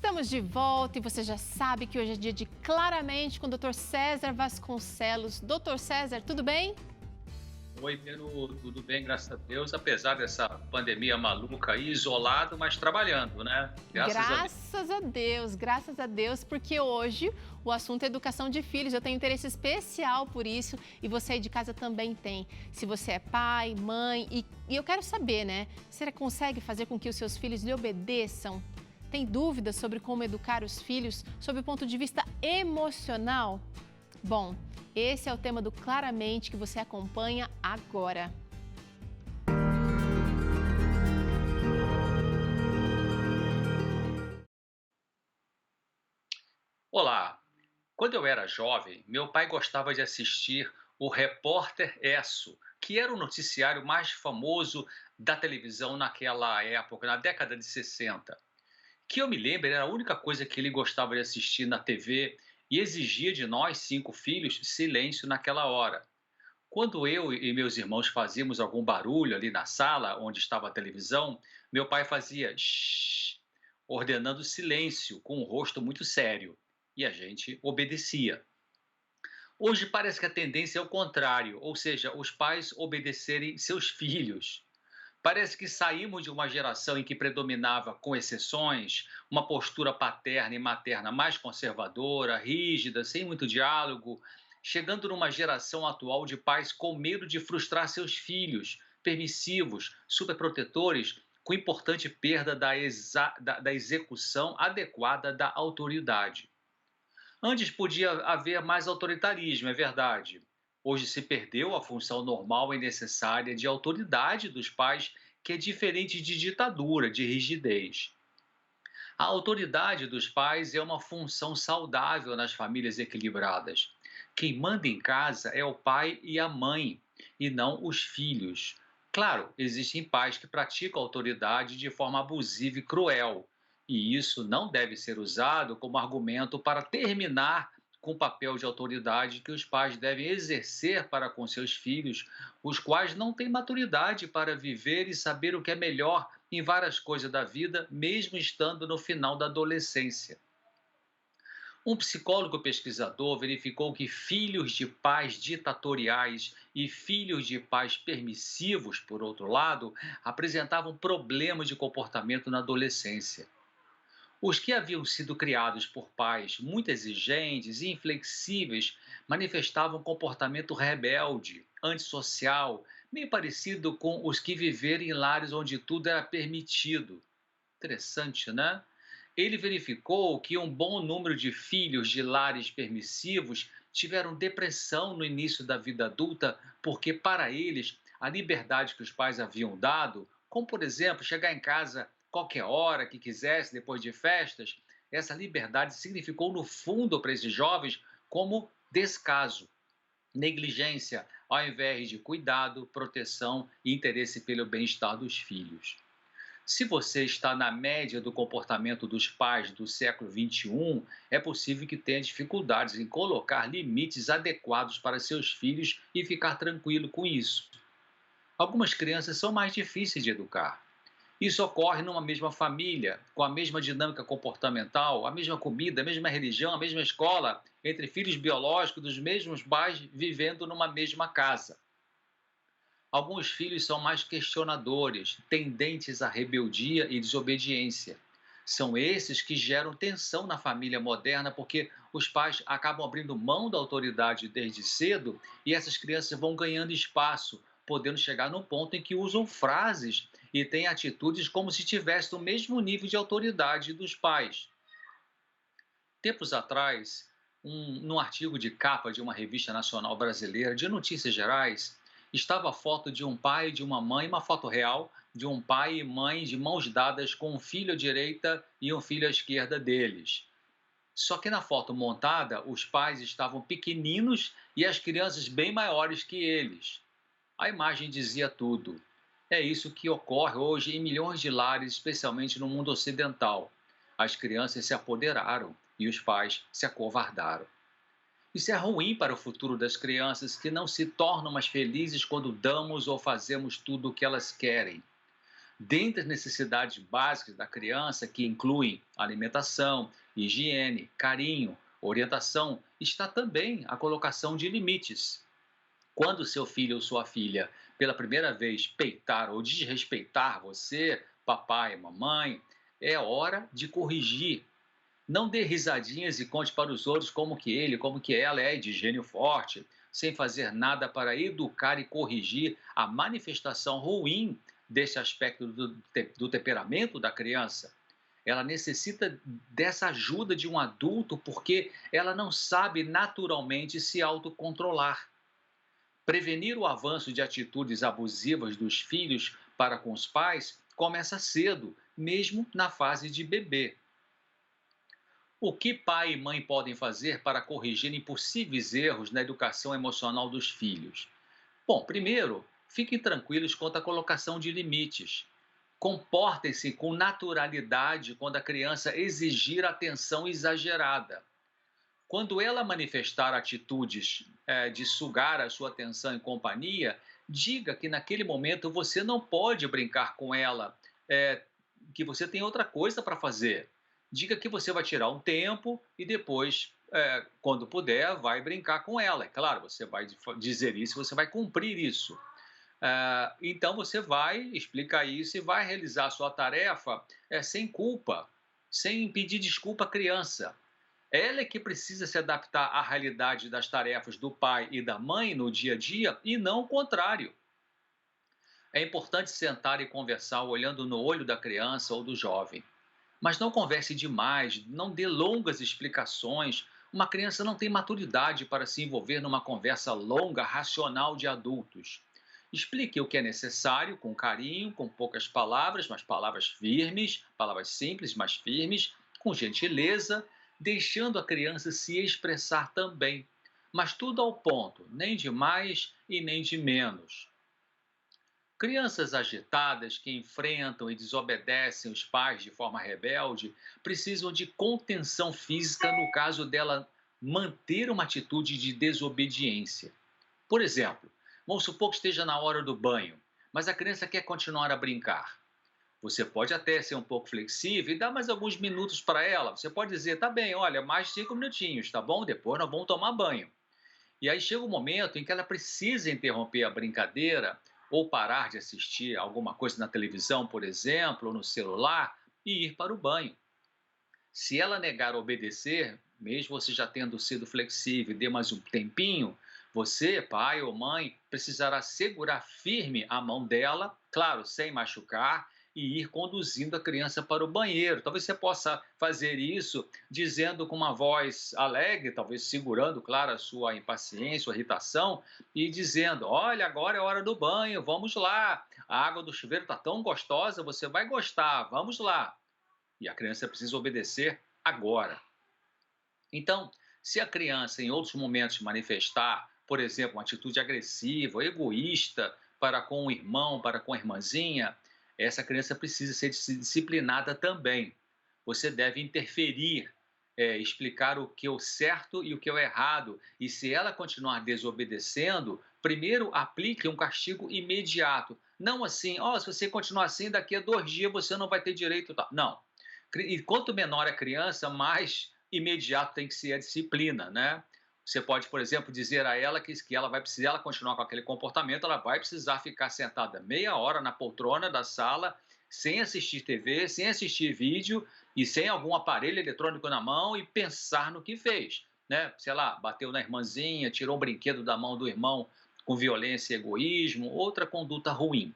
Estamos de volta e você já sabe que hoje é dia de Claramente com o Dr. César Vasconcelos. Dr. César, tudo bem? Oi, Peru, tudo bem, graças a Deus, apesar dessa pandemia maluca aí, isolado, mas trabalhando, né? Graças a Deus. Graças a Deus, porque hoje o assunto é educação de filhos. Eu tenho interesse especial por isso e você aí de casa também tem. Se você é pai, mãe e eu quero saber, né? Você consegue fazer com que os seus filhos lhe obedeçam? Tem dúvidas sobre como educar os filhos sob o ponto de vista emocional? Bom, esse é o tema do Claramente que você acompanha agora. Olá, quando eu era jovem, meu pai gostava de assistir o Repórter Esso, que era o noticiário mais famoso da televisão naquela época, na década de 60. Que eu me lembro, era a única coisa que ele gostava de assistir na TV e exigia de nós, 5 filhos, silêncio naquela hora. Quando eu e meus irmãos fazíamos algum barulho ali na sala onde estava a televisão, meu pai fazia shh, ordenando silêncio, com um rosto muito sério. E a gente obedecia. Hoje parece que a tendência é o contrário, ou seja, os pais obedecerem seus filhos. Parece que saímos de uma geração em que predominava, com exceções, uma postura paterna e materna mais conservadora, rígida, sem muito diálogo, chegando numa geração atual de pais com medo de frustrar seus filhos, permissivos, superprotetores, com importante perda da execução adequada da autoridade. Antes podia haver mais autoritarismo, é verdade. Hoje se perdeu a função normal e necessária de autoridade dos pais, que é diferente de ditadura, de rigidez. A autoridade dos pais é uma função saudável nas famílias equilibradas. Quem manda em casa é o pai e a mãe, e não os filhos. Claro, existem pais que praticam autoridade de forma abusiva e cruel, e isso não deve ser usado como argumento para terminar com o papel de autoridade que os pais devem exercer para com seus filhos, os quais não têm maturidade para viver e saber o que é melhor em várias coisas da vida, mesmo estando no final da adolescência. Um psicólogo pesquisador verificou que filhos de pais ditatoriais e filhos de pais permissivos, por outro lado, apresentavam problemas de comportamento na adolescência. Os que haviam sido criados por pais muito exigentes e inflexíveis manifestavam comportamento rebelde, antissocial, meio parecido com os que viveram em lares onde tudo era permitido. Interessante, né? Ele verificou que um bom número de filhos de lares permissivos tiveram depressão no início da vida adulta, porque para eles a liberdade que os pais haviam dado, como por exemplo chegar em casa qualquer hora que quisesse depois de festas, essa liberdade significou no fundo para esses jovens como descaso, negligência, ao invés de cuidado, proteção e interesse pelo bem-estar dos filhos. Se você está na média do comportamento dos pais do século XXI, é possível que tenha dificuldades em colocar limites adequados para seus filhos e ficar tranquilo com isso. Algumas crianças são mais difíceis de educar. Isso ocorre numa mesma família, com a mesma dinâmica comportamental, a mesma comida, a mesma religião, a mesma escola, entre filhos biológicos dos mesmos pais vivendo numa mesma casa. Alguns filhos são mais questionadores, tendentes à rebeldia e desobediência. São esses que geram tensão na família moderna, porque os pais acabam abrindo mão da autoridade desde cedo e essas crianças vão ganhando espaço, podendo chegar no ponto em que usam frases e têm atitudes como se tivessem o mesmo nível de autoridade dos pais. Tempos atrás, num artigo de capa de uma revista nacional brasileira de notícias gerais, estava a foto de um pai e de uma mãe, uma foto real de um pai e mãe de mãos dadas com um filho à direita e um filho à esquerda deles. Só que na foto montada, os pais estavam pequeninos e as crianças bem maiores que eles. A imagem dizia tudo. É isso que ocorre hoje em milhões de lares, especialmente no mundo ocidental. As crianças se apoderaram e os pais se acovardaram. Isso é ruim para o futuro das crianças, que não se tornam mais felizes quando damos ou fazemos tudo o que elas querem. Dentre as necessidades básicas da criança, que incluem alimentação, higiene, carinho, orientação, está também a colocação de limites. Quando seu filho ou sua filha, pela primeira vez, peitar ou desrespeitar você, papai, mamãe, é hora de corrigir. Não dê risadinhas e conte para os outros como que ele, como que ela é de gênio forte, sem fazer nada para educar e corrigir a manifestação ruim desse aspecto do temperamento da criança. Ela necessita dessa ajuda de um adulto porque ela não sabe naturalmente se autocontrolar. Prevenir o avanço de atitudes abusivas dos filhos para com os pais começa cedo, mesmo na fase de bebê. O que pai e mãe podem fazer para corrigir impossíveis erros na educação emocional dos filhos? Bom, primeiro, fiquem tranquilos quanto à colocação de limites. Comportem-se com naturalidade quando a criança exigir atenção exagerada. Quando ela manifestar atitudes de sugar a sua atenção em companhia, diga que naquele momento você não pode brincar com ela, eh, que você tem outra coisa para fazer. Diga que você vai tirar um tempo e depois, quando puder, vai brincar com ela. É claro, você vai dizer isso, você vai cumprir isso. Então você vai explicar isso e vai realizar a sua tarefa sem culpa, sem pedir desculpa à criança. Ela é que precisa se adaptar à realidade das tarefas do pai e da mãe no dia a dia e não o contrário. É importante sentar e conversar olhando no olho da criança ou do jovem. Mas não converse demais, não dê longas explicações. Uma criança não tem maturidade para se envolver numa conversa longa, racional de adultos. Explique o que é necessário, com carinho, com poucas palavras, mas palavras firmes, palavras simples, mas firmes, com gentileza, deixando a criança se expressar também. Mas tudo ao ponto, nem de mais e nem de menos. Crianças agitadas que enfrentam e desobedecem os pais de forma rebelde precisam de contenção física no caso dela manter uma atitude de desobediência. Por exemplo, vamos supor que esteja na hora do banho, mas a criança quer continuar a brincar. Você pode até ser um pouco flexível e dar mais alguns minutos para ela. Você pode dizer, tá bem, olha, mais 5 minutinhos, tá bom? Depois nós vamos tomar banho. E aí chega um momento em que ela precisa interromper a brincadeira ou parar de assistir alguma coisa na televisão, por exemplo, ou no celular, e ir para o banho. Se ela negar obedecer, mesmo você já tendo sido flexível e dê mais um tempinho, você, pai ou mãe, precisará segurar firme a mão dela, claro, sem machucar, e ir conduzindo a criança para o banheiro. Talvez você possa fazer isso dizendo com uma voz alegre, talvez segurando, claro, a sua impaciência, a irritação, e dizendo: Olha, agora é hora do banho, vamos lá. A água do chuveiro está tão gostosa, você vai gostar, vamos lá. E a criança precisa obedecer agora. Então, se a criança em outros momentos manifestar, por exemplo, uma atitude agressiva, egoísta para com o irmão, para com a irmãzinha, essa criança precisa ser disciplinada também. Você deve interferir, explicar o que é o certo e o que é o errado. E se ela continuar desobedecendo, primeiro aplique um castigo imediato. Não assim, ó, se você continuar assim, daqui a 2 dias você não vai ter direito. Não. E quanto menor a criança, mais imediato tem que ser a disciplina, né? Você pode, por exemplo, dizer a ela que ela vai precisar, ela continuar com aquele comportamento, ela vai precisar ficar sentada meia hora na poltrona da sala, sem assistir TV, sem assistir vídeo e sem algum aparelho eletrônico na mão e pensar no que fez, né? Sei lá, bateu na irmãzinha, tirou um brinquedo da mão do irmão com violência e egoísmo, outra conduta ruim.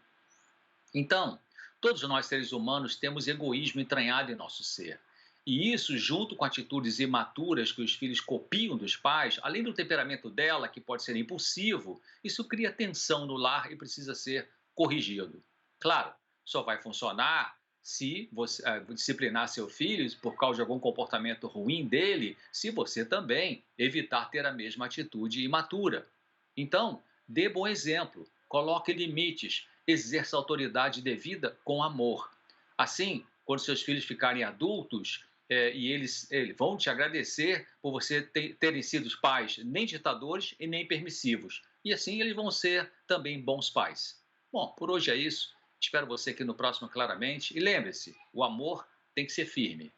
Então, todos nós seres humanos temos egoísmo entranhado em nosso ser. E isso, junto com atitudes imaturas que os filhos copiam dos pais, além do temperamento dela, que pode ser impulsivo, isso cria tensão no lar e precisa ser corrigido. Claro, só vai funcionar se você disciplinar seu filho por causa de algum comportamento ruim dele, se você também evitar ter a mesma atitude imatura. Então, dê bom exemplo, coloque limites, exerça a autoridade devida com amor. Assim, quando seus filhos ficarem adultos, e eles vão te agradecer por você terem sido os pais nem ditadores e nem permissivos. E assim eles vão ser também bons pais. Bom, por hoje é isso. Espero você aqui no próximo Claramente. E lembre-se, o amor tem que ser firme.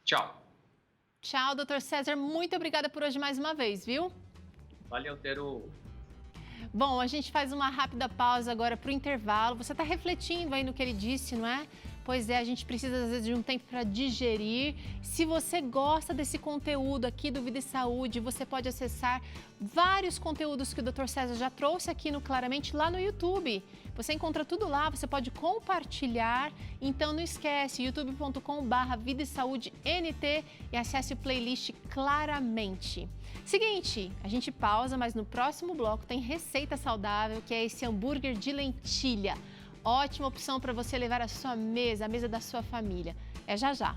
Tchau. Tchau, doutor César. Muito obrigada por hoje mais uma vez, viu? Valeu, Teru. Bom, a gente faz uma rápida pausa agora para o intervalo. Você está refletindo aí no que ele disse, não é? Pois é, a gente precisa às vezes de um tempo para digerir. Se você gosta desse conteúdo aqui do Vida e Saúde, você pode acessar vários conteúdos que o Dr. César já trouxe aqui no Claramente lá no YouTube. Você encontra tudo lá, você pode compartilhar. Então não esquece, youtube.com/Vida e Saúde NT e acesse o playlist Claramente. Seguinte, a gente pausa, mas no próximo bloco tem receita saudável, que é esse hambúrguer de lentilha. Ótima opção para você levar à sua mesa, à mesa da sua família. É já já.